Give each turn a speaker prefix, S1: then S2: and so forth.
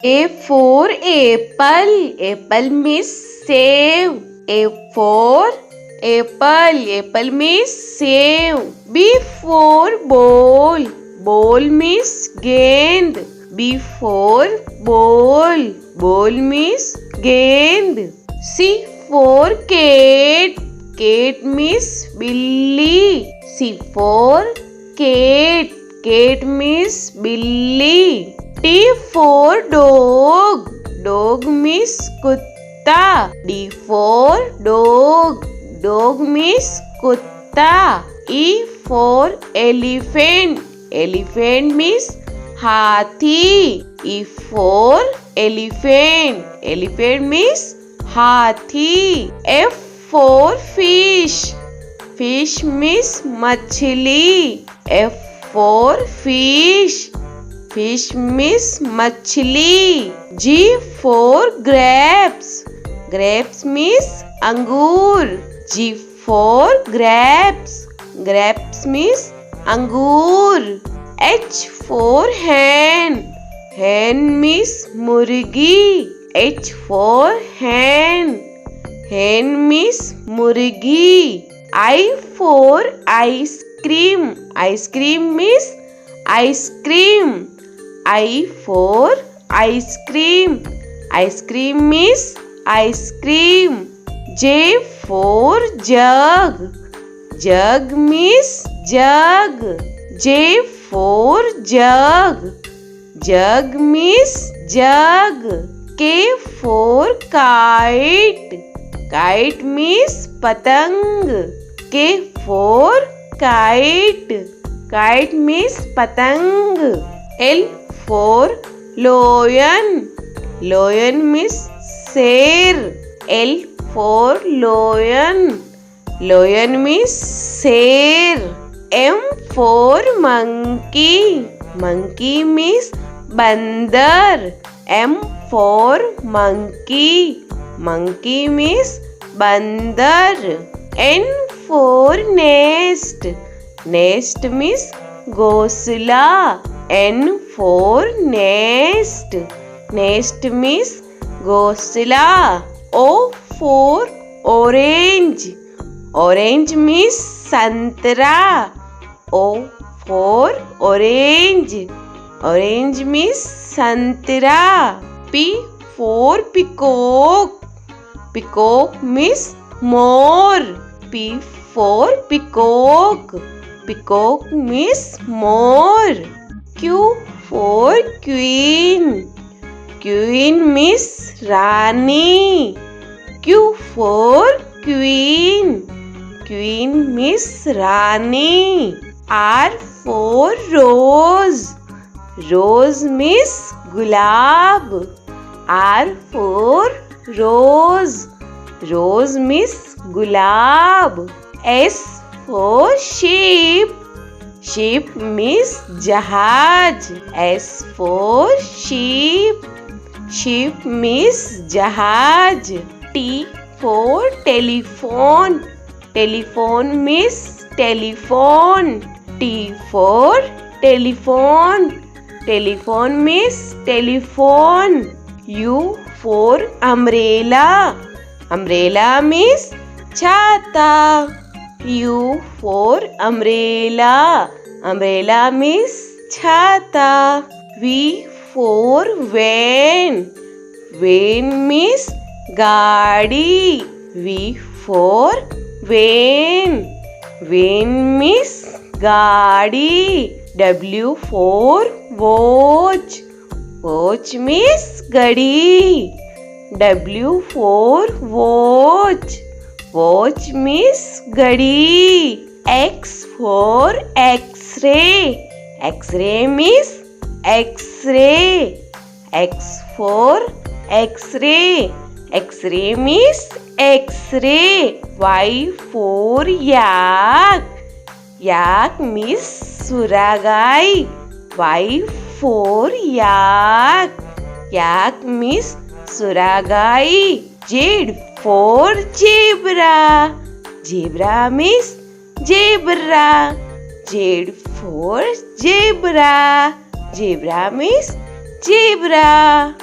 S1: A for apple. Apple means save. A for apple. Apple means save. B for ball. Ball means gend. B for ball. Ball means gend. C for cat. Cat means billy. C for cat. Cat means billy. T for dog. Dog means kutta. D for dog. Dog means kutta. E for elephant. Elephant means hathi. E for elephant. Elephant means hathi. F for fish. Fish means machli. F for fish. Fish means machli. G for grapes. Grapes means angur. G for grapes. Grapes means angur. H for hen. Hen means murgi. H for hen. Hen means murgi. I for ice cream. Ice cream means ice cream. I for ice cream. Ice cream means ice cream. J for jug. Jug means jug. J for jug. Jug means jug. K for kite. Kite means patang. K for kite. Kite means patang. L for lion. Lion means sher. L for lion. Lion means sher. M for monkey. Monkey means bandar. M for monkey. Monkey means bandar. N for nest. Nest means ghosla. N for nest. Nest means ghosla. O for orange. Orange means santra. O for orange. Orange means santra. P for peacock. Peacock means more. P for peacock. Peacock means more. Q for queen. Queen means Rani. Q for queen. Queen means Rani. R for rose. Rose means gulab. R for rose. Rose means gulab. S for sheep. Sheep means jahaj. S for sheep. Sheep means jahaj. T for telephone. Telephone means telephone. T for telephone. Telephone means telephone. U for umbrella. Umbrella means chhata. U for umbrella. Umbrella means chhata. V for van. Van means gaadi. V for van. Van means gaadi. W for watch. Watch means gadi. W for watch. Watch means gadi. X for X-ray. X-ray means X-ray. X for X-ray. X-ray means X-ray. Y for yak. Yak means suragai. Y for yak. Yak means suragai. Z for zebra. Zebra means zebra. Z for zebra. Zebra means zebra.